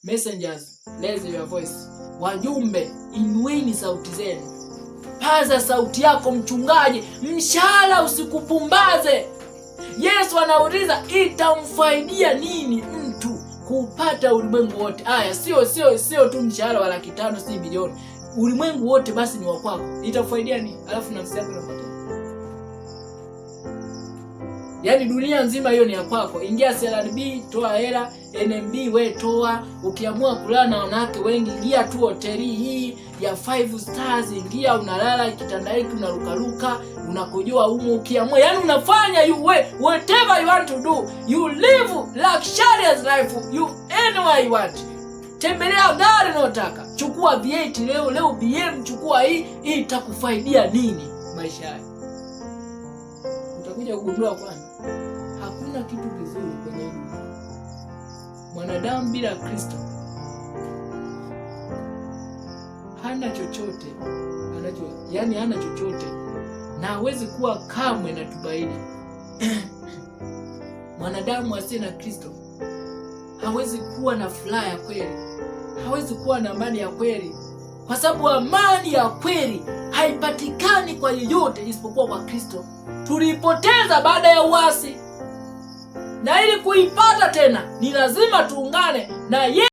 Messengers, raise your voice. Wajumbe, inueni sauti zenu. Paza sauti yako mchungaji, mshahara usikupumbaze. Yesu anauliza itamfaidia nini mtu kupata ulimwengu wote? Aya, sio tu mshahara wa 500,000 si milioni. Ulimwengu wote basi ni wa kwako. Itafaidia nini? Alafu nafsi yako inapotea. Yaani dunia nzima hiyo ni ya kwako. Ingia CRDB, toa hela, NMB we toa. Ukiamua kulala na wanawake wengi, ingia tu hoteli hii ya 5 stars, ingia unalala kitanda hiki, unarukaruka, unakojoa humo ukiamua. Yaani unafanya whatever you want to do. You live luxurious life. You anywhere you want. Tembelea gari unayotaka. Chukua V8 leo BM, chukua hii itakufaidia nini maisha yako? Utakuja kugundua kwamba hakuna kitu kizuri kwenye dunia. Mwanadamu bila Kristo hana chochote, hana chochote na hawezi kuwa kamwe na tumaini. Mwanadamu asiye na Kristo hawezi kuwa na furaha ya kweli, hawezi kuwa na amani ya kweli, kwa sababu amani ya kweli haipatikani kwa yeyote isipokuwa kwa Kristo. Tulipoteza baada ya uasi, na ili kuipata tena ni lazima tuungane na